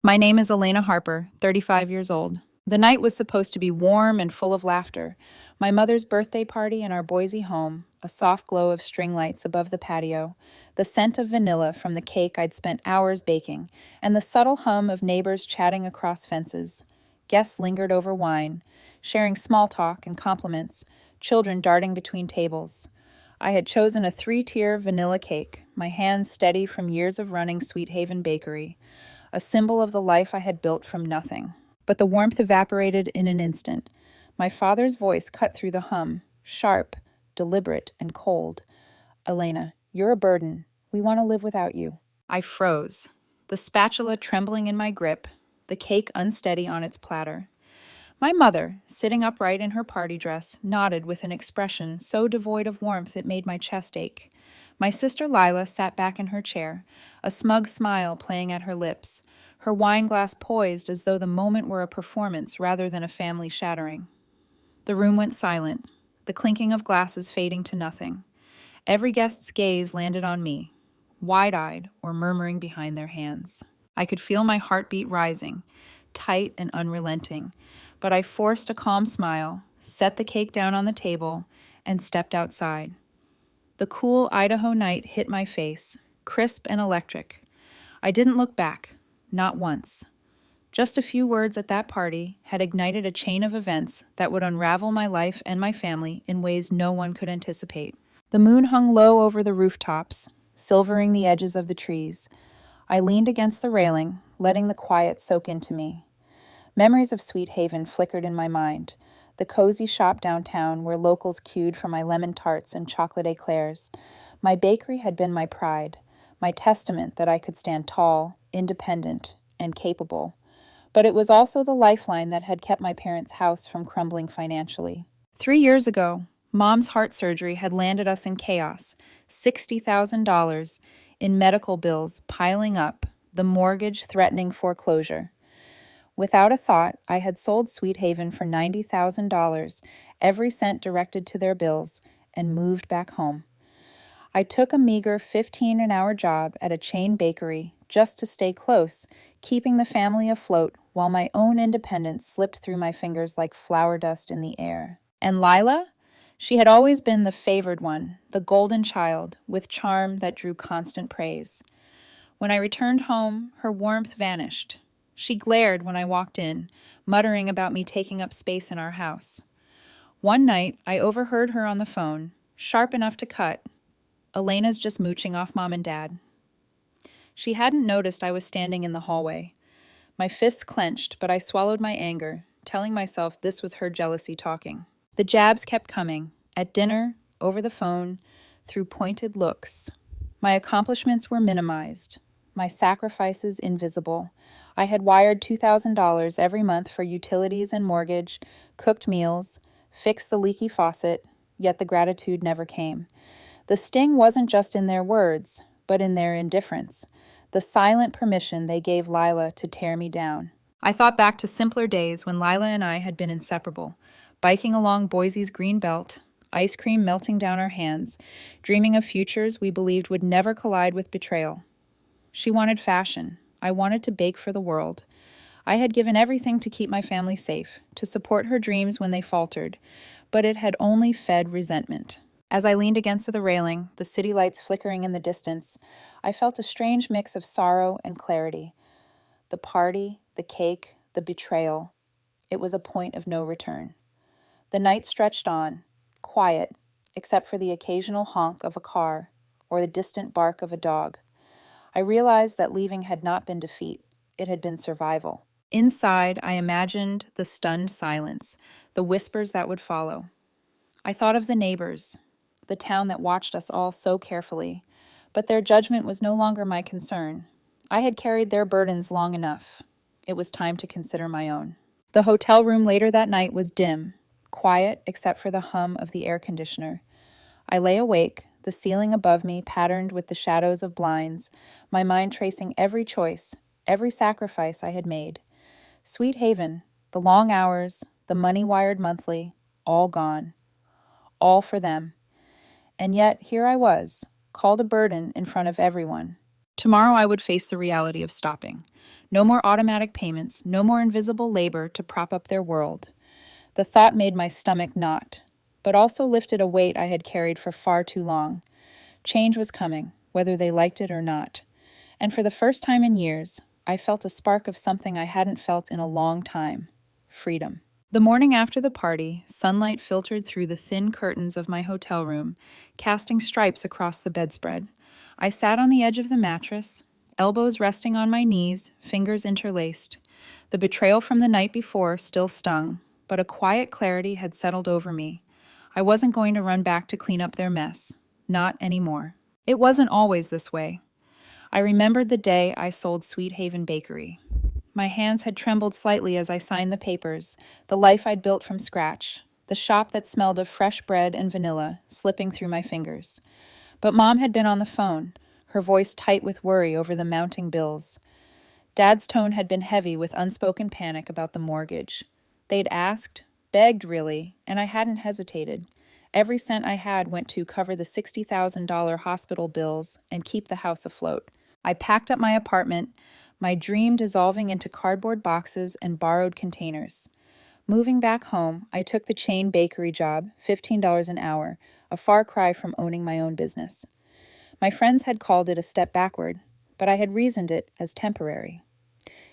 My name is Elena Harper, 35 years old. The night was supposed to be warm and full of laughter. My mother's birthday party in our Boise home, a soft glow of string lights above the patio, the scent of vanilla from the cake I'd spent hours baking, and the subtle hum of neighbors chatting across fences. Guests lingered over wine, sharing small talk and compliments, children darting between tables. I had chosen a 3-tier vanilla cake, my hands steady from years of running Sweet Haven Bakery, a symbol of the life I had built from nothing. But the warmth evaporated in an instant. My father's voice cut through the hum, sharp, deliberate, and cold. Elena, you're a burden. We want to live without you. I froze, the spatula trembling in my grip, the cake unsteady on its platter. My mother, sitting upright in her party dress, nodded with an expression so devoid of warmth it made my chest ache. My sister Lila sat back in her chair, a smug smile playing at her lips, her wine glass poised as though the moment were a performance rather than a family shattering. The room went silent, the clinking of glasses fading to nothing. Every guest's gaze landed on me, wide-eyed or murmuring behind their hands. I could feel my heartbeat rising, tight and unrelenting, but I forced a calm smile, set the cake down on the table, and stepped outside. The cool Idaho night hit my face, crisp and electric. I didn't look back, not once. Just a few words at that party had ignited a chain of events that would unravel my life and my family in ways no one could anticipate. The moon hung low over the rooftops, silvering the edges of the trees. I leaned against the railing, letting the quiet soak into me. Memories of Sweet Haven flickered in my mind. The cozy shop downtown where locals queued for my lemon tarts and chocolate eclairs. My bakery had been my pride, my testament that I could stand tall, independent, and capable. But it was also the lifeline that had kept my parents' house from crumbling financially. 3 years ago, Mom's heart surgery had landed us in chaos, $60,000 in medical bills piling up, the mortgage threatening foreclosure. Without a thought, I had sold Sweet Haven for $90,000, every cent directed to their bills, and moved back home. I took a meager 15-an-hour job at a chain bakery just to stay close, keeping the family afloat while my own independence slipped through my fingers like flour dust in the air. And Lila? She had always been the favored one, the golden child, with charm that drew constant praise. When I returned home, her warmth vanished. She glared when I walked in, muttering about me taking up space in our house. One night, I overheard her on the phone, sharp enough to cut. Elena's just mooching off Mom and Dad. She hadn't noticed I was standing in the hallway. My fists clenched, but I swallowed my anger, telling myself this was her jealousy talking. The jabs kept coming, at dinner, over the phone, through pointed looks. My accomplishments were minimized, my sacrifices invisible. I had wired $2,000 every month for utilities and mortgage, cooked meals, fixed the leaky faucet, yet the gratitude never came. The sting wasn't just in their words, but in their indifference, the silent permission they gave Lila to tear me down. I thought back to simpler days when Lila and I had been inseparable, biking along Boise's green belt, ice cream melting down our hands, dreaming of futures we believed would never collide with betrayal. She wanted fashion. I wanted to bake for the world. I had given everything to keep my family safe, to support her dreams when they faltered, but it had only fed resentment. As I leaned against the railing, the city lights flickering in the distance, I felt a strange mix of sorrow and clarity. The party, the cake, the betrayal. It was a point of no return. The night stretched on, quiet, except for the occasional honk of a car or the distant bark of a dog. I realized that leaving had not been defeat. It had been survival. Inside, I imagined the stunned silence, the whispers that would follow. I thought of the neighbors, the town that watched us all so carefully, but their judgment was no longer my concern. I had carried their burdens long enough. It was time to consider my own. The hotel room later that night was dim, quiet except for the hum of the air conditioner. I lay awake, the ceiling above me patterned with the shadows of blinds, my mind tracing every choice, every sacrifice I had made. Sweet Haven, the long hours, the money wired monthly, all gone. All for them. And yet, here I was, called a burden in front of everyone. Tomorrow I would face the reality of stopping. No more automatic payments, no more invisible labor to prop up their world. The thought made my stomach knot, but also lifted a weight I had carried for far too long. Change was coming, whether they liked it or not. And for the first time in years, I felt a spark of something I hadn't felt in a long time: freedom. The morning after the party, sunlight filtered through the thin curtains of my hotel room, casting stripes across the bedspread. I sat on the edge of the mattress, elbows resting on my knees, fingers interlaced. The betrayal from the night before still stung, but a quiet clarity had settled over me. I wasn't going to run back to clean up their mess. Not anymore. It wasn't always this way. I remembered the day I sold Sweet Haven Bakery. My hands had trembled slightly as I signed the papers, the life I'd built from scratch, the shop that smelled of fresh bread and vanilla slipping through my fingers. But Mom had been on the phone, her voice tight with worry over the mounting bills. Dad's tone had been heavy with unspoken panic about the mortgage. They'd asked, begged really, and I hadn't hesitated. Every cent I had went to cover the $60,000 hospital bills and keep the house afloat. I packed up my apartment, my dream dissolving into cardboard boxes and borrowed containers. Moving back home, I took the chain bakery job, $15 an hour, a far cry from owning my own business. My friends had called it a step backward, but I had reasoned it as temporary.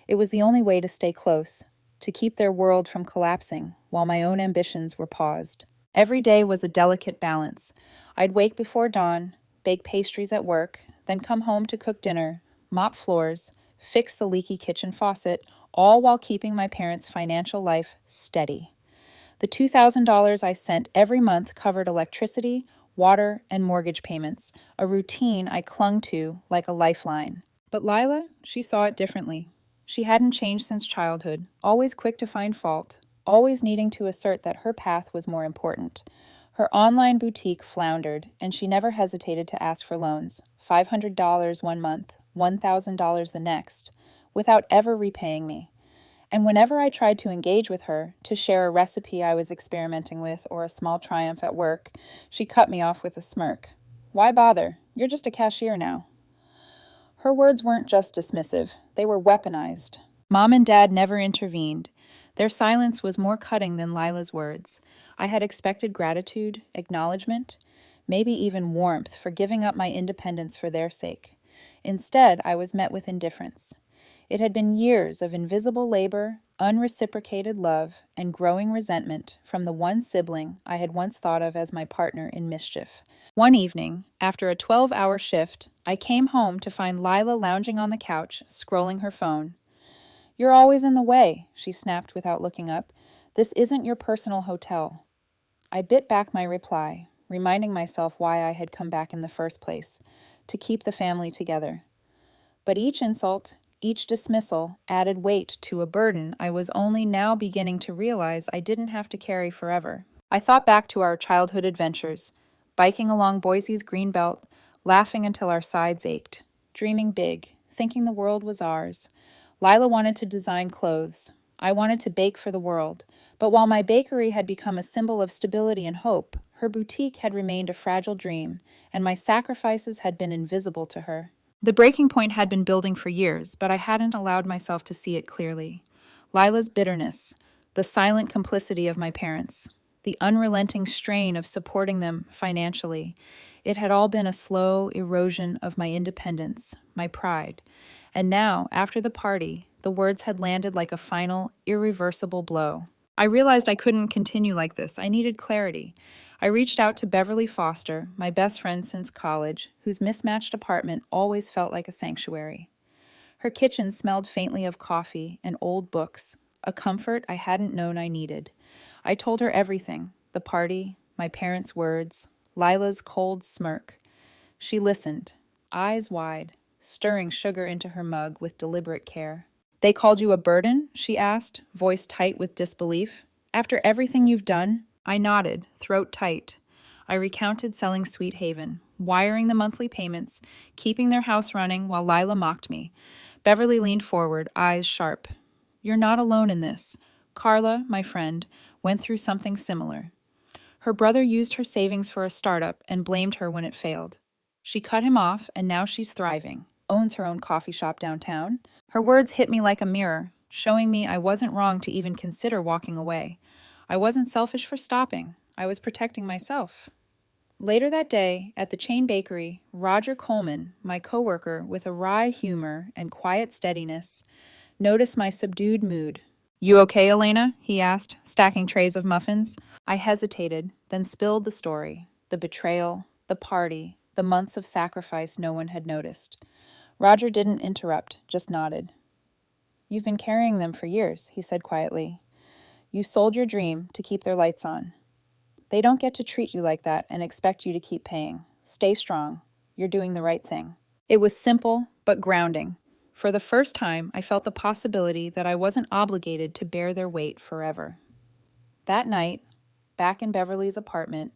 It was the only way to stay close, to keep their world from collapsing while my own ambitions were paused. Every day was a delicate balance. I'd wake before dawn, bake pastries at work, then come home to cook dinner, mop floors, fix the leaky kitchen faucet, all while keeping my parents' financial life steady. The $2,000 I sent every month covered electricity, water, and mortgage payments, a routine I clung to like a lifeline. But Lila, she saw it differently. She hadn't changed since childhood, always quick to find fault, always needing to assert that her path was more important. Her online boutique floundered, and she never hesitated to ask for loans, $500 one month, $1,000 the next, without ever repaying me. And whenever I tried to engage with her, to share a recipe I was experimenting with or a small triumph at work, she cut me off with a smirk. Why bother? You're just a cashier now. Her words weren't just dismissive, they were weaponized. Mom and Dad never intervened. Their silence was more cutting than Lila's words. I had expected gratitude, acknowledgement, maybe even warmth for giving up my independence for their sake. Instead, I was met with indifference. It had been years of invisible labor, unreciprocated love, and growing resentment from the one sibling I had once thought of as my partner in mischief. One evening, after a 12-hour shift, I came home to find Lila lounging on the couch, scrolling her phone. "You're always in the way," she snapped without looking up. "This isn't your personal hotel." I bit back my reply, reminding myself why I had come back in the first place, to keep the family together. But each insult, each dismissal added weight to a burden I was only now beginning to realize I didn't have to carry forever. I thought back to our childhood adventures, biking along Boise's greenbelt, laughing until our sides ached, dreaming big, thinking the world was ours. Lila wanted to design clothes. I wanted to bake for the world. But while my bakery had become a symbol of stability and hope, her boutique had remained a fragile dream, and my sacrifices had been invisible to her. The breaking point had been building for years, but I hadn't allowed myself to see it clearly. Lila's bitterness, the silent complicity of my parents, the unrelenting strain of supporting them financially. It had all been a slow erosion of my independence, my pride. And now, after the party, the words had landed like a final, irreversible blow. I realized I couldn't continue like this. I needed clarity. I reached out to Beverly Foster, my best friend since college, whose mismatched apartment always felt like a sanctuary. Her kitchen smelled faintly of coffee and old books, a comfort I hadn't known I needed. I told her everything, the party, my parents' words, Lila's cold smirk. She listened, eyes wide, stirring sugar into her mug with deliberate care. "They called you a burden?" she asked, voice tight with disbelief. "After everything you've done?" I nodded, throat tight. I recounted selling Sweet Haven, wiring the monthly payments, keeping their house running while Lila mocked me. Beverly leaned forward, eyes sharp. "You're not alone in this. Carla, my friend, went through something similar. Her brother used her savings for a startup and blamed her when it failed. She cut him off, and now she's thriving. owns her own coffee shop downtown. Her words hit me like a mirror, showing me I wasn't wrong to even consider walking away. I wasn't selfish for stopping. I was protecting myself. Later that day, at the chain bakery, Roger Coleman, my coworker with a wry humor and quiet steadiness, noticed my subdued mood. "You okay, Elena?" he asked, stacking trays of muffins. I hesitated, then spilled the story, the betrayal, the party, the months of sacrifice no one had noticed. Roger didn't interrupt, just nodded. "You've been carrying them for years," he said quietly. "You sold your dream to keep their lights on. They don't get to treat you like that and expect you to keep paying. Stay strong. You're doing the right thing." It was simple, but grounding. For the first time, I felt the possibility that I wasn't obligated to bear their weight forever. That night, back in Beverly's apartment,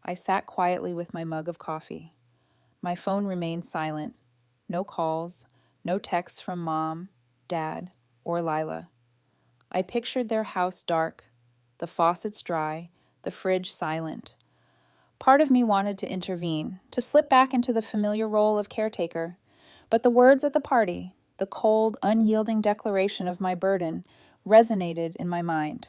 I sat quietly with my mug of coffee. My phone remained silent. No calls, no texts from Mom, Dad, or Lila. I pictured their house dark, the faucets dry, the fridge silent. Part of me wanted to intervene, to slip back into the familiar role of caretaker. But the words at the party, the cold, unyielding declaration of my burden, resonated in my mind.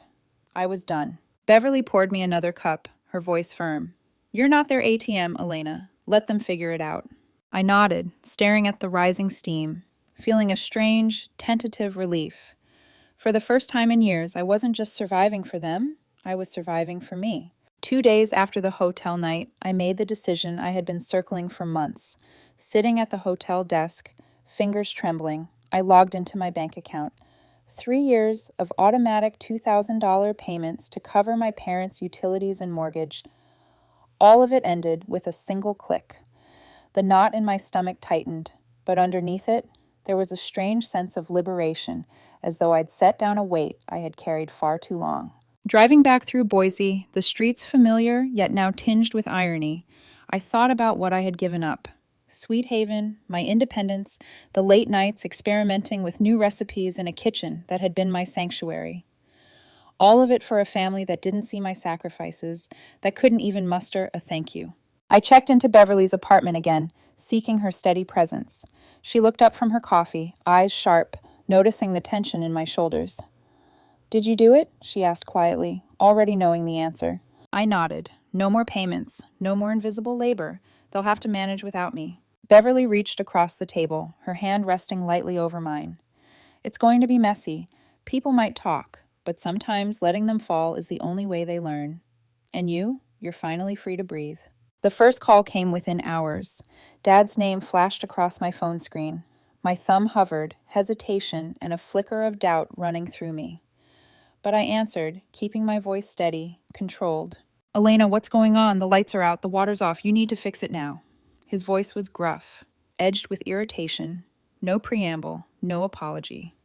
I was done. Beverly poured me another cup, her voice firm. "You're not their ATM, Elena. Let them figure it out." I nodded, staring at the rising steam, feeling a strange, tentative relief. For the first time in years, I wasn't just surviving for them, I was surviving for me. 2 days after the hotel night, I made the decision I had been circling for months. Sitting at the hotel desk, fingers trembling, I logged into my bank account. 3 years of automatic $2,000 payments to cover my parents' utilities and mortgage. All of it ended with a single click. The knot in my stomach tightened, but underneath it, there was a strange sense of liberation, as though I'd set down a weight I had carried far too long. Driving back through Boise, the streets familiar yet now tinged with irony, I thought about what I had given up. Sweet Haven, my independence, the late nights experimenting with new recipes in a kitchen that had been my sanctuary. All of it for a family that didn't see my sacrifices, that couldn't even muster a thank you. I checked into Beverly's apartment again, seeking her steady presence. She looked up from her coffee, eyes sharp, noticing the tension in my shoulders. "Did you do it?" she asked quietly, already knowing the answer. I nodded. No more payments, no more invisible labor. They'll have to manage without me. Beverly reached across the table, her hand resting lightly over mine. "It's going to be messy. People might talk, but sometimes letting them fall is the only way they learn. And you're finally free to breathe." The first call came within hours. Dad's name flashed across my phone screen. My thumb hovered, hesitation and a flicker of doubt running through me. But I answered, keeping my voice steady, controlled. "Elena, what's going on? The lights are out, the water's off, you need to fix it now." His voice was gruff, edged with irritation. No preamble, no apology.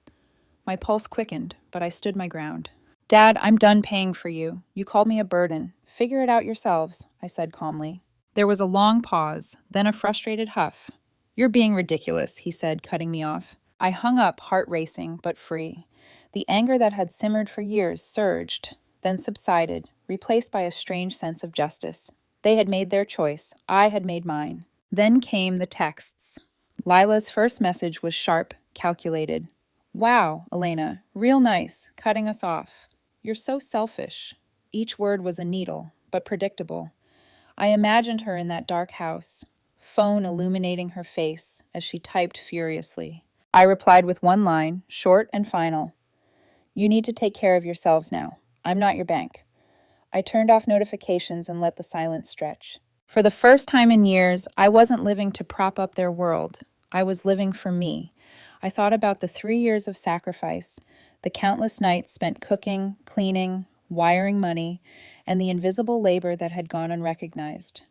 My pulse quickened, but I stood my ground. "Dad, I'm done paying for you. You called me a burden. Figure it out yourselves," I said calmly. There was a long pause, then a frustrated huff. "You're being ridiculous," he said, cutting me off. I hung up, heart racing, but free. The anger that had simmered for years surged, then subsided, replaced by a strange sense of justice. They had made their choice. I had made mine. Then came the texts. Lila's first message was sharp, calculated. "Wow, Elena, real nice, cutting us off. You're so selfish." Each word was a needle, but predictable. I imagined her in that dark house, phone illuminating her face as she typed furiously. I replied with one line, short and final. "You need to take care of yourselves now. I'm not your bank." I turned off notifications and let the silence stretch. For the first time in years, I wasn't living to prop up their world. I was living for me. I thought about the 3 years of sacrifice, the countless nights spent cooking, cleaning, wiring money, and the invisible labor that had gone unrecognized.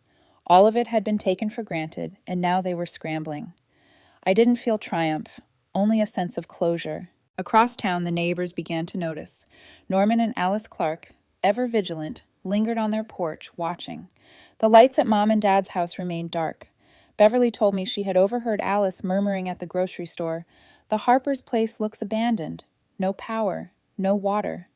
All of it had been taken for granted, and now they were scrambling. I didn't feel triumph, only a sense of closure. Across town, the neighbors began to notice. Norman and Alice Clark, ever vigilant, lingered on their porch, watching. The lights at Mom and Dad's house remained dark. Beverly told me she had overheard Alice murmuring at the grocery store, "The Harper's place looks abandoned. No power, no water."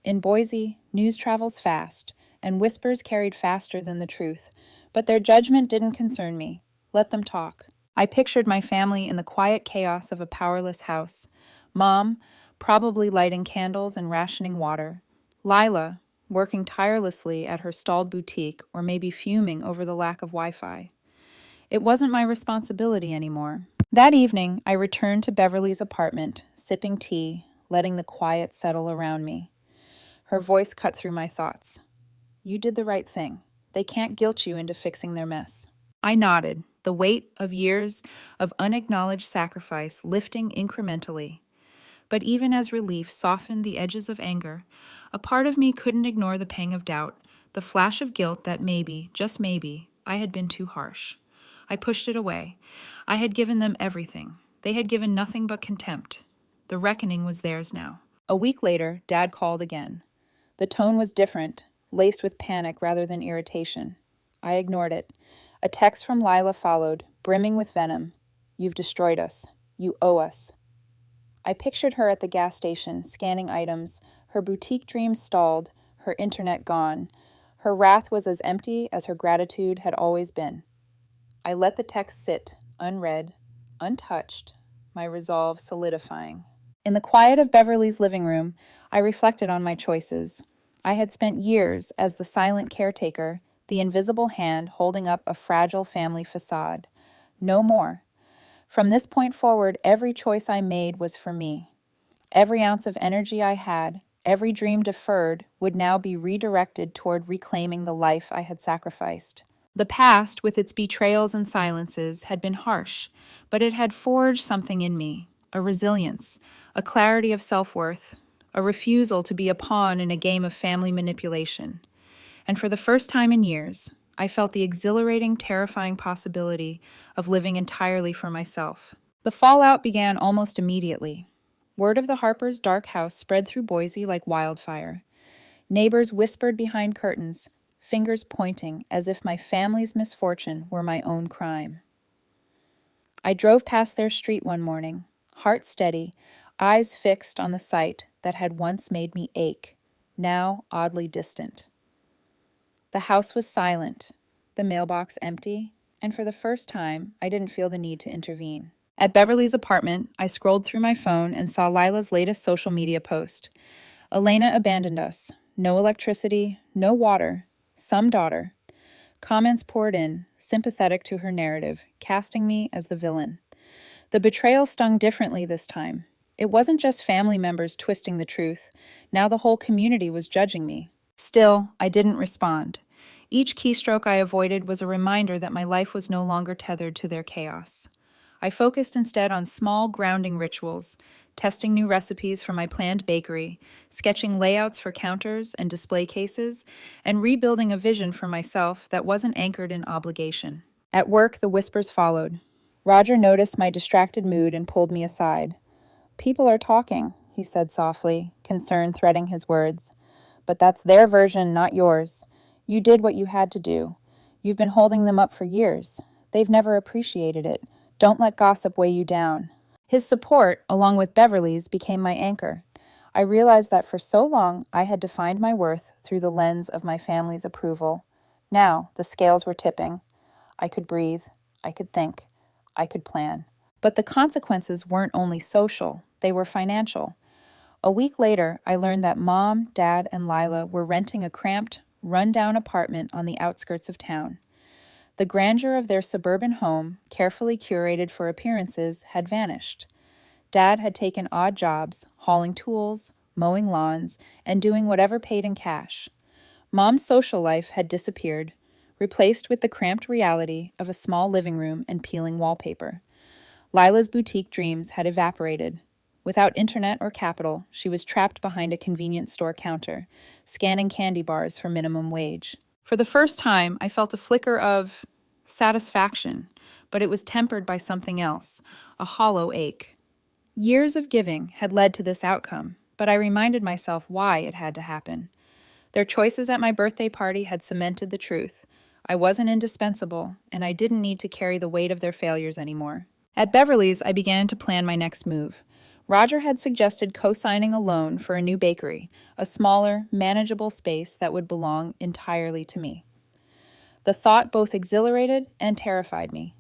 In Boise, news travels fast, and whispers carried faster than the truth. But their judgment didn't concern me. Let them talk. I pictured my family in the quiet chaos of a powerless house. Mom, probably lighting candles and rationing water. Lila, working tirelessly at her stalled boutique or maybe fuming over the lack of Wi-Fi. It wasn't my responsibility anymore. That evening, I returned to Beverly's apartment, sipping tea, letting the quiet settle around me. Her voice cut through my thoughts. You did the right thing. They can't guilt you into fixing their mess. I nodded, the weight of years of unacknowledged sacrifice lifting incrementally. But even as relief softened the edges of anger, a part of me couldn't ignore the pang of doubt, the flash of guilt that maybe, just maybe, I had been too harsh. I pushed it away. I had given them everything. They had given nothing but contempt. The reckoning was theirs now. A week later, Dad called again. The tone was different, laced with panic rather than irritation. I ignored it. A text from Lila followed, brimming with venom. You've destroyed us. You owe us. I pictured her at the gas station, scanning items, her boutique dreams stalled, her internet gone. Her wrath was as empty as her gratitude had always been. I let the text sit, unread, untouched, my resolve solidifying. In the quiet of Beverly's living room, I reflected on my choices. I had spent years as the silent caretaker, the invisible hand holding up a fragile family facade. No more. From this point forward, every choice I made was for me. Every ounce of energy I had, every dream deferred, would now be redirected toward reclaiming the life I had sacrificed. The past, with its betrayals and silences, had been harsh, but it had forged something in me, a resilience, a clarity of self-worth, a refusal to be a pawn in a game of family manipulation. And for the first time in years, I felt the exhilarating, terrifying possibility of living entirely for myself. The fallout began almost immediately. Word of the Harpers' dark house spread through Boise like wildfire. Neighbors whispered behind curtains, fingers pointing as if my family's misfortune were my own crime. I drove past their street one morning, heart steady, eyes fixed on the sight that had once made me ache, now oddly distant. The house was silent, the mailbox empty, and for the first time, I didn't feel the need to intervene. At Beverly's apartment, I scrolled through my phone and saw Lila's latest social media post. Elena abandoned us. No electricity, no water. Some daughter. Comments poured in, sympathetic to her narrative, casting me as the villain. The betrayal stung differently this time. It wasn't just family members twisting the truth. Now the whole community was judging me. Still, I didn't respond. Each keystroke I avoided was a reminder that my life was no longer tethered to their chaos. I focused instead on small, grounding rituals, testing new recipes for my planned bakery, sketching layouts for counters and display cases, and rebuilding a vision for myself that wasn't anchored in obligation. At work, the whispers followed. Roger noticed my distracted mood and pulled me aside. People are talking, he said softly, concern threading his words. But that's their version, not yours. You did what you had to do. You've been holding them up for years. They've never appreciated it. Don't let gossip weigh you down. His support, along with Beverly's, became my anchor. I realized that for so long I had defined my worth through the lens of my family's approval. Now the scales were tipping. I could breathe. I could think. I could plan. But the consequences weren't only social, they were financial. A week later, I learned that Mom, Dad, and Lila were renting a cramped, run-down apartment on the outskirts of town. The grandeur of their suburban home, carefully curated for appearances, had vanished. Dad had taken odd jobs, hauling tools, mowing lawns, and doing whatever paid in cash. Mom's social life had disappeared, replaced with the cramped reality of a small living room and peeling wallpaper. Lila's boutique dreams had evaporated. Without internet or capital, she was trapped behind a convenience store counter, scanning candy bars for minimum wage. For the first time, I felt a flicker of satisfaction, but it was tempered by something else, a hollow ache. Years of giving had led to this outcome, but I reminded myself why it had to happen. Their choices at my birthday party had cemented the truth. I wasn't indispensable, and I didn't need to carry the weight of their failures anymore. At Beverly's, I began to plan my next move. Roger had suggested co-signing a loan for a new bakery, a smaller, manageable space that would belong entirely to me. The thought both exhilarated and terrified me.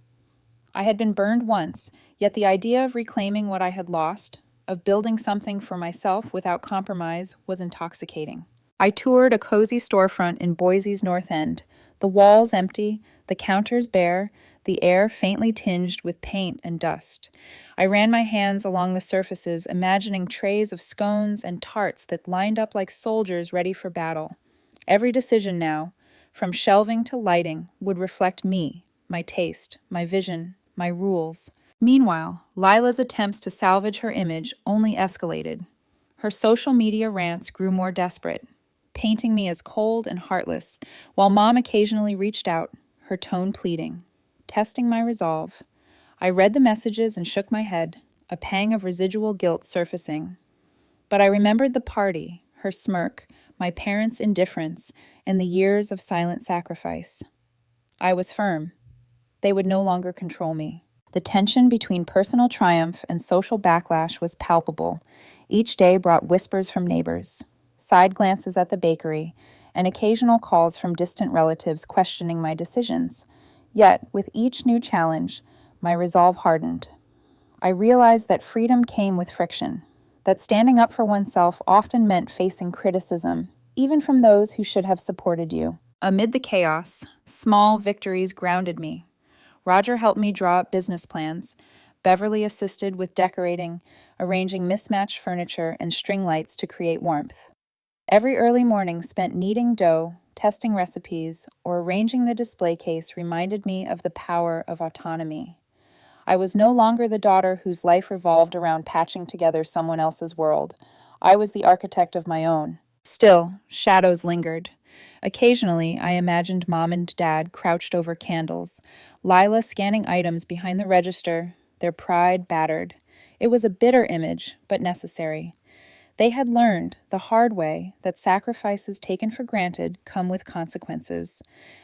I had been burned once, yet the idea of reclaiming what I had lost, of building something for myself without compromise, was intoxicating. I toured a cozy storefront in Boise's North End, the walls empty, the counters bare, the air faintly tinged with paint and dust. I ran my hands along the surfaces, imagining trays of scones and tarts that lined up like soldiers ready for battle. Every decision now, from shelving to lighting, would reflect me, my taste, my vision, my rules. Meanwhile, Lila's attempts to salvage her image only escalated. Her social media rants grew more desperate, painting me as cold and heartless, while Mom occasionally reached out, her tone pleading. Testing my resolve, I read the messages and shook my head, a pang of residual guilt surfacing. But I remembered the party, her smirk, my parents' indifference, and the years of silent sacrifice. I was firm. They would no longer control me. The tension between personal triumph and social backlash was palpable. Each day brought whispers from neighbors, side glances at the bakery, and occasional calls from distant relatives questioning my decisions. Yet, with each new challenge, my resolve hardened. I realized that freedom came with friction, that standing up for oneself often meant facing criticism, even from those who should have supported you. Amid the chaos, small victories grounded me. Roger helped me draw up business plans. Beverly assisted with decorating, arranging mismatched furniture and string lights to create warmth. Every early morning spent kneading dough, testing recipes, or arranging the display case reminded me of the power of autonomy. I was no longer the daughter whose life revolved around patching together someone else's world. I was the architect of my own. Still, shadows lingered. Occasionally, I imagined Mom and Dad crouched over candles, Lila scanning items behind the register, their pride battered. It was a bitter image, but necessary. They had learned, the hard way, that sacrifices taken for granted come with consequences.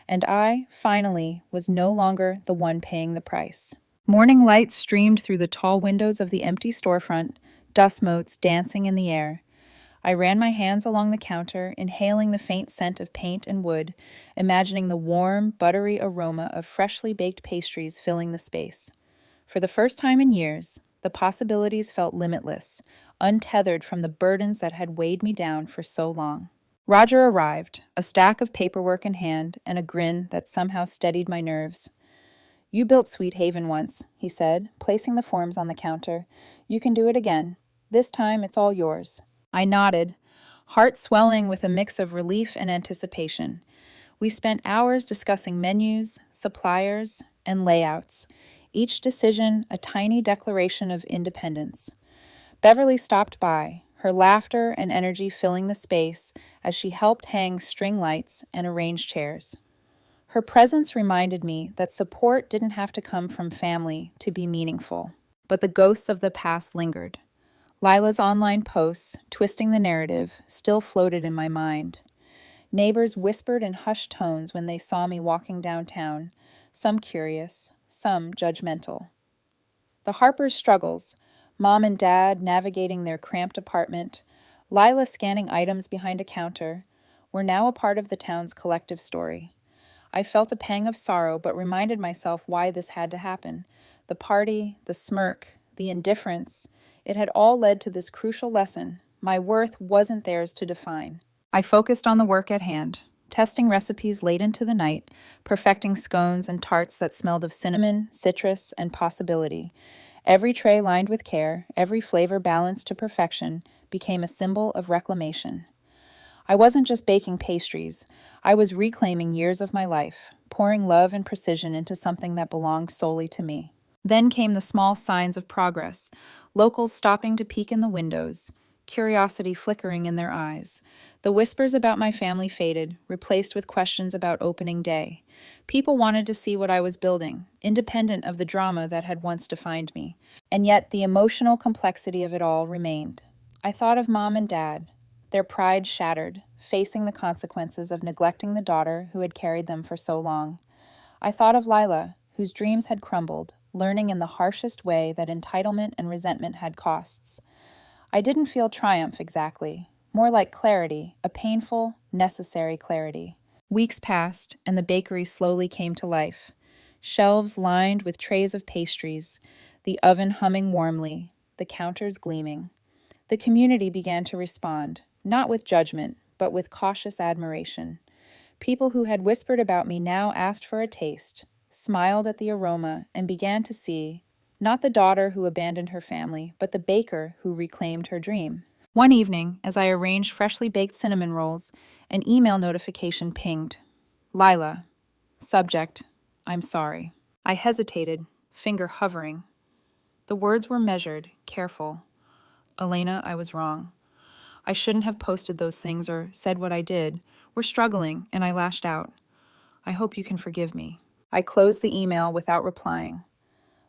And I, finally, was no longer the one paying the price. Morning light streamed through the tall windows of the empty storefront, dust motes dancing in the air. I ran my hands along the counter, inhaling the faint scent of paint and wood, imagining the warm, buttery aroma of freshly baked pastries filling the space. For the first time in years, the possibilities felt limitless, untethered from the burdens that had weighed me down for so long. Roger arrived, a stack of paperwork in hand and a grin that somehow steadied my nerves. "You built Sweet Haven once," he said, placing the forms on the counter. "You can do it again. This time it's all yours." I nodded, heart swelling with a mix of relief and anticipation. We spent hours discussing menus, suppliers, and layouts, each decision a tiny declaration of independence. Beverly stopped by, her laughter and energy filling the space as she helped hang string lights and arrange chairs. Her presence reminded me that support didn't have to come from family to be meaningful, but the ghosts of the past lingered. Lila's online posts, twisting the narrative, still floated in my mind. Neighbors whispered in hushed tones when they saw me walking downtown, some curious, some judgmental. The Harpers' struggles, Mom and Dad navigating their cramped apartment, Lila scanning items behind a counter, were now a part of the town's collective story. I felt a pang of sorrow, but reminded myself why this had to happen. The party, the smirk, the indifference, it had all led to this crucial lesson. My worth wasn't theirs to define. I focused on the work at hand, testing recipes late into the night, perfecting scones and tarts that smelled of cinnamon, citrus, and possibility. Every tray lined with care, every flavor balanced to perfection, became a symbol of reclamation. I wasn't just baking pastries. I was reclaiming years of my life, pouring love and precision into something that belonged solely to me. Then came the small signs of progress, locals stopping to peek in the windows, curiosity flickering in their eyes. The whispers about my family faded, replaced with questions about opening day. People wanted to see what I was building, independent of the drama that had once defined me. And yet the emotional complexity of it all remained. I thought of Mom and Dad, their pride shattered, facing the consequences of neglecting the daughter who had carried them for so long. I thought of Lila, whose dreams had crumbled, learning in the harshest way that entitlement and resentment had costs. I didn't feel triumph exactly, more like clarity, a painful, necessary clarity. Weeks passed, and the bakery slowly came to life. Shelves lined with trays of pastries, the oven humming warmly, the counters gleaming. The community began to respond, not with judgment, but with cautious admiration. People who had whispered about me now asked for a taste, smiled at the aroma, and began to see, not the daughter who abandoned her family, but the baker who reclaimed her dream. One evening, as I arranged freshly baked cinnamon rolls, an email notification pinged. Lila. Subject, I'm sorry. I hesitated, finger hovering. The words were measured, careful. Elena, I was wrong. I shouldn't have posted those things or said what I did. We're struggling, and I lashed out. I hope you can forgive me. I closed the email without replying.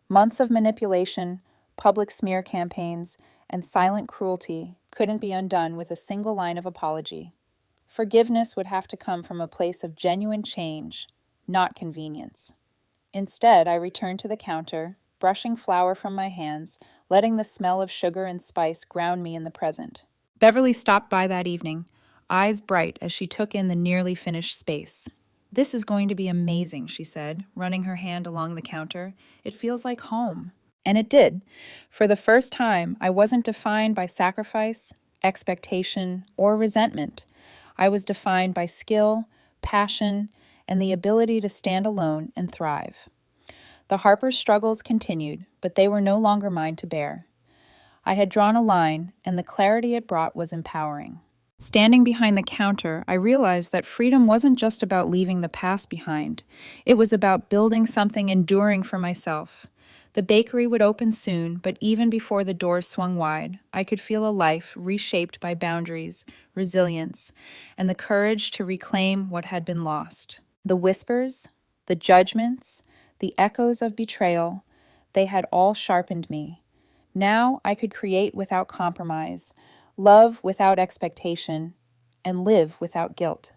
Months of manipulation, public smear campaigns, and silent cruelty couldn't be undone with a single line of apology. Forgiveness would have to come from a place of genuine change, not convenience. Instead, I returned to the counter, brushing flour from my hands, letting the smell of sugar and spice ground me in the present. Beverly stopped by that evening, eyes bright as she took in the nearly finished space. This is going to be amazing, she said, running her hand along the counter. It feels like home. And it did. For the first time, I wasn't defined by sacrifice, expectation, or resentment. I was defined by skill, passion, and the ability to stand alone and thrive. The Harpers' struggles continued, but they were no longer mine to bear. I had drawn a line, and the clarity it brought was empowering. Standing behind the counter, I realized that freedom wasn't just about leaving the past behind. It was about building something enduring for myself. The bakery would open soon, but even before the doors swung wide, I could feel a life reshaped by boundaries, resilience, and the courage to reclaim what had been lost. The whispers, the judgments, the echoes of betrayal, they had all sharpened me. Now I could create without compromise, love without expectation, and live without guilt.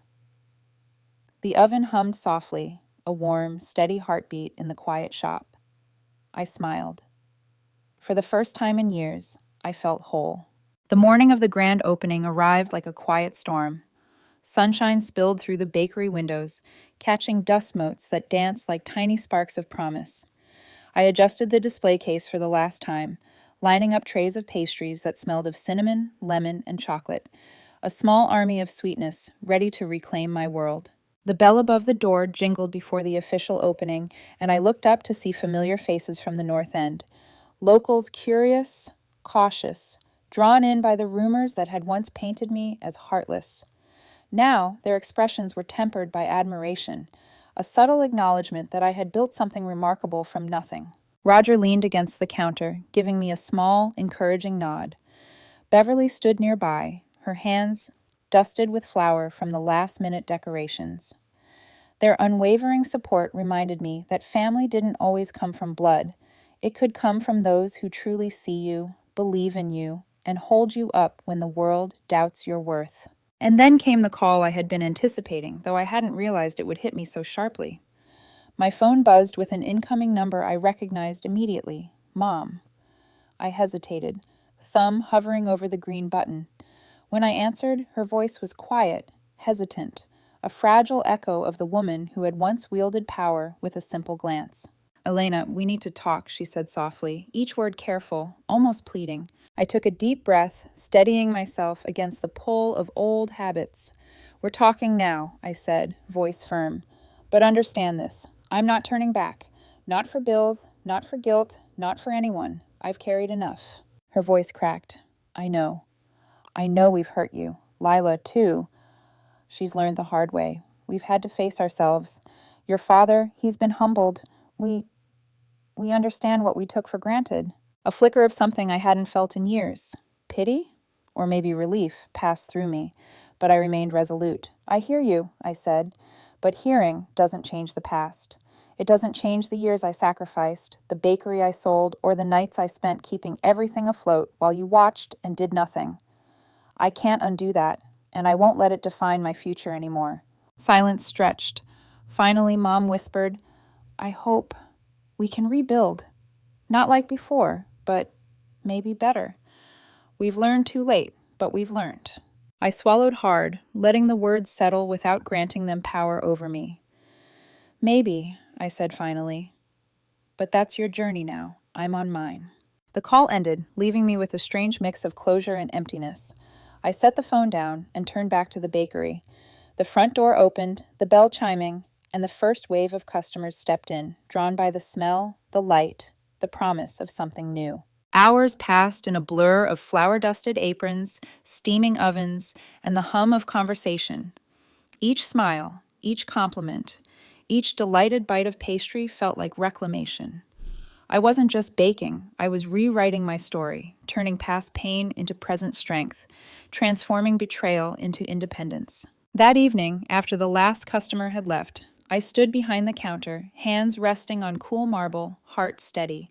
The oven hummed softly, a warm, steady heartbeat in the quiet shop. I smiled. For the first time in years, I felt whole. The morning of the grand opening arrived like a quiet storm. Sunshine spilled through the bakery windows, catching dust motes that danced like tiny sparks of promise. I adjusted the display case for the last time, lining up trays of pastries that smelled of cinnamon, lemon, and chocolate, a small army of sweetness ready to reclaim my world. The bell above the door jingled before the official opening, and I looked up to see familiar faces from the north end. Locals curious, cautious, drawn in by the rumors that had once painted me as heartless. Now, their expressions were tempered by admiration, a subtle acknowledgement that I had built something remarkable from nothing. Roger leaned against the counter, giving me a small, encouraging nod. Beverly stood nearby, her hands dusted with flour from the last-minute decorations. Their unwavering support reminded me that family didn't always come from blood. It could come from those who truly see you, believe in you, and hold you up when the world doubts your worth. And then came the call I had been anticipating, though I hadn't realized it would hit me so sharply. My phone buzzed with an incoming number I recognized immediately. Mom. I hesitated, thumb hovering over the green button. When I answered, her voice was quiet, hesitant, a fragile echo of the woman who had once wielded power with a simple glance. Elena, we need to talk, she said softly, each word careful, almost pleading. I took a deep breath, steadying myself against the pull of old habits. We're talking now, I said, voice firm. But understand this. I'm not turning back. Not for bills, not for guilt, not for anyone. I've carried enough. Her voice cracked. I know. I know we've hurt you. Lila, too. She's learned the hard way. We've had to face ourselves. Your father, he's been humbled. We understand what we took for granted. A flicker of something I hadn't felt in years. Pity? Or maybe relief passed through me, but I remained resolute. I hear you, I said, but hearing doesn't change the past. It doesn't change the years I sacrificed, the bakery I sold, or the nights I spent keeping everything afloat while you watched and did nothing. I can't undo that, and I won't let it define my future anymore. Silence stretched. Finally, Mom whispered, I hope we can rebuild. Not like before, but maybe better. We've learned too late, but we've learned. I swallowed hard, letting the words settle without granting them power over me. Maybe, I said finally. But that's your journey now. I'm on mine. The call ended, leaving me with a strange mix of closure and emptiness. I set the phone down and turned back to the bakery. The front door opened, the bell chiming, and the first wave of customers stepped in, drawn by the smell, the light, the promise of something new. Hours passed in a blur of flour-dusted aprons, steaming ovens, and the hum of conversation. Each smile, each compliment, each delighted bite of pastry felt like reclamation. I wasn't just baking, I was rewriting my story, turning past pain into present strength, transforming betrayal into independence. That evening, after the last customer had left, I stood behind the counter, hands resting on cool marble, heart steady.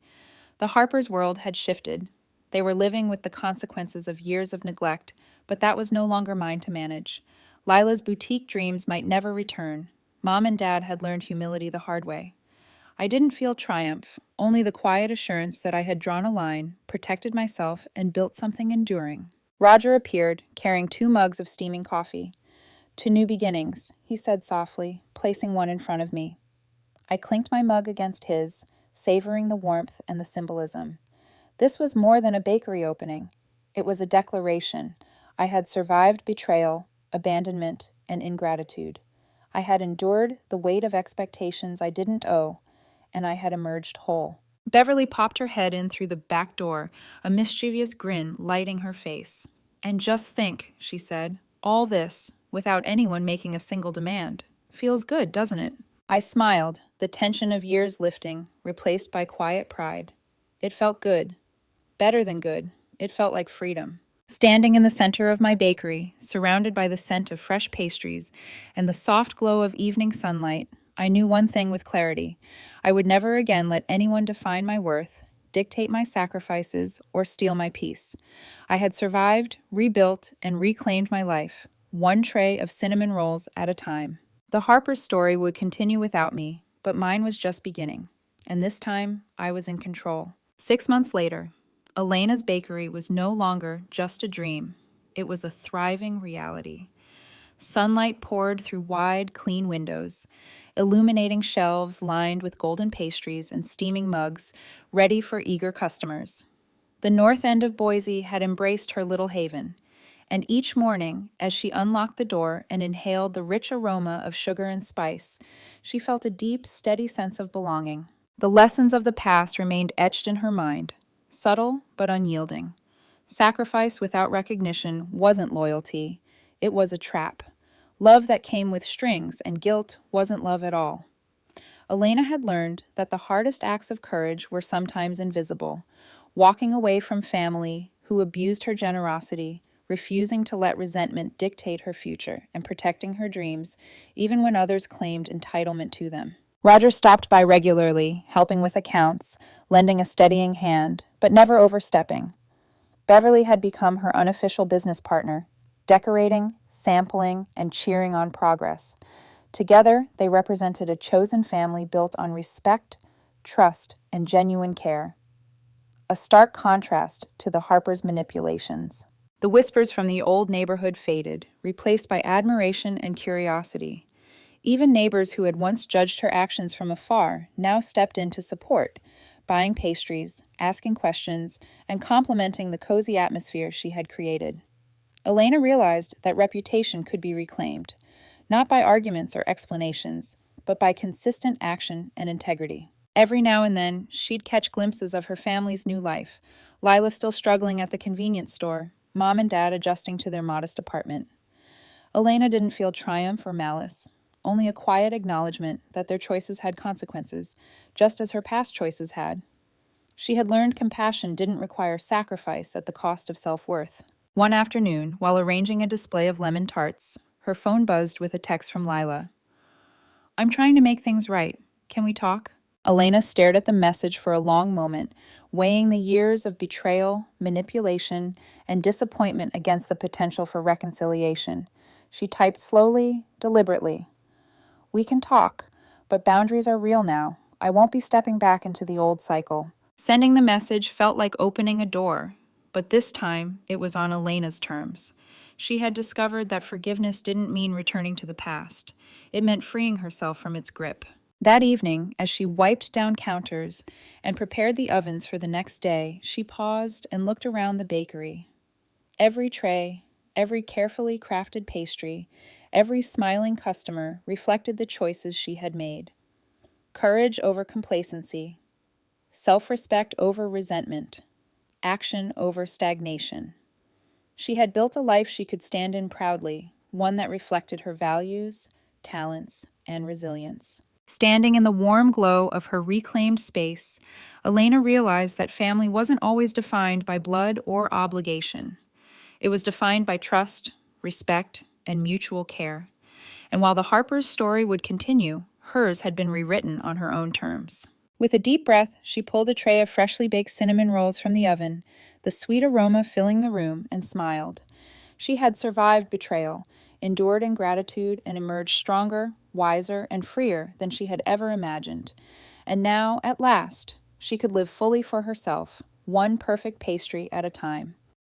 The Harpers' world had shifted. They were living with the consequences of years of neglect, but that was no longer mine to manage. Lila's boutique dreams might never return. Mom and Dad had learned humility the hard way. I didn't feel triumph, only the quiet assurance that I had drawn a line, protected myself, and built something enduring. Roger appeared, carrying 2 mugs of steaming coffee. "To new beginnings," he said softly, placing one in front of me. I clinked my mug against his, savoring the warmth and the symbolism. This was more than a bakery opening. It was a declaration. I had survived betrayal, abandonment, and ingratitude. I had endured the weight of expectations I didn't owe, and I had emerged whole. Beverly popped her head in through the back door, a mischievous grin lighting her face. "And just think," she said, "all this, without anyone making a single demand. Feels good, doesn't it?" I smiled, the tension of years lifting, replaced by quiet pride. It felt good. Better than good. It felt like freedom. Standing in the center of my bakery, surrounded by the scent of fresh pastries and the soft glow of evening sunlight, I knew one thing with clarity. I would never again let anyone define my worth, dictate my sacrifices, or steal my peace. I had survived, rebuilt, and reclaimed my life, one tray of cinnamon rolls at a time. The Harper's story would continue without me, but mine was just beginning, and this time I was in control. 6 months later, Elena's bakery was no longer just a dream. It was a thriving reality. Sunlight poured through wide, clean windows, illuminating shelves lined with golden pastries and steaming mugs, ready for eager customers. The north end of Boise had embraced her little haven, and each morning, as she unlocked the door and inhaled the rich aroma of sugar and spice, she felt a deep, steady sense of belonging. The lessons of the past remained etched in her mind, subtle but unyielding. Sacrifice without recognition wasn't loyalty, it was a trap. Love that came with strings and guilt wasn't love at all. Elena had learned that the hardest acts of courage were sometimes invisible, walking away from family who abused her generosity, refusing to let resentment dictate her future, and protecting her dreams, even when others claimed entitlement to them. Roger stopped by regularly, helping with accounts, lending a steadying hand, but never overstepping. Beverly had become her unofficial business partner, decorating, sampling, and cheering on progress. Together, they represented a chosen family built on respect, trust, and genuine care. A stark contrast to the Harpers' manipulations. The whispers from the old neighborhood faded, replaced by admiration and curiosity. Even neighbors who had once judged her actions from afar now stepped in to support, buying pastries, asking questions, and complimenting the cozy atmosphere she had created. Elena realized that reputation could be reclaimed, not by arguments or explanations, but by consistent action and integrity. Every now and then, she'd catch glimpses of her family's new life, Lila still struggling at the convenience store, Mom and Dad adjusting to their modest apartment. Elena didn't feel triumph or malice, only a quiet acknowledgement that their choices had consequences, just as her past choices had. She had learned compassion didn't require sacrifice at the cost of self-worth. One afternoon, while arranging a display of lemon tarts, her phone buzzed with a text from Lila. "I'm trying to make things right. Can we talk?" Elena stared at the message for a long moment, weighing the years of betrayal, manipulation, and disappointment against the potential for reconciliation. She typed slowly, deliberately. "We can talk, but boundaries are real now. I won't be stepping back into the old cycle." Sending the message felt like opening a door, but this time it was on Elena's terms. She had discovered that forgiveness didn't mean returning to the past. It meant freeing herself from its grip. That evening, as she wiped down counters and prepared the ovens for the next day, she paused and looked around the bakery. Every tray, every carefully crafted pastry, every smiling customer reflected the choices she had made. Courage over complacency, self-respect over resentment, action over stagnation. She had built a life she could stand in proudly, one that reflected her values, talents, and resilience. Standing in the warm glow of her reclaimed space, Elena realized that family wasn't always defined by blood or obligation. It was defined by trust, respect, and mutual care. And while the Harpers' story would continue, hers had been rewritten on her own terms. With a deep breath, she pulled a tray of freshly baked cinnamon rolls from the oven, the sweet aroma filling the room, and smiled. She had survived betrayal, endured ingratitude, and emerged stronger, wiser, and freer than she had ever imagined. And now, at last, she could live fully for herself, one perfect pastry at a time.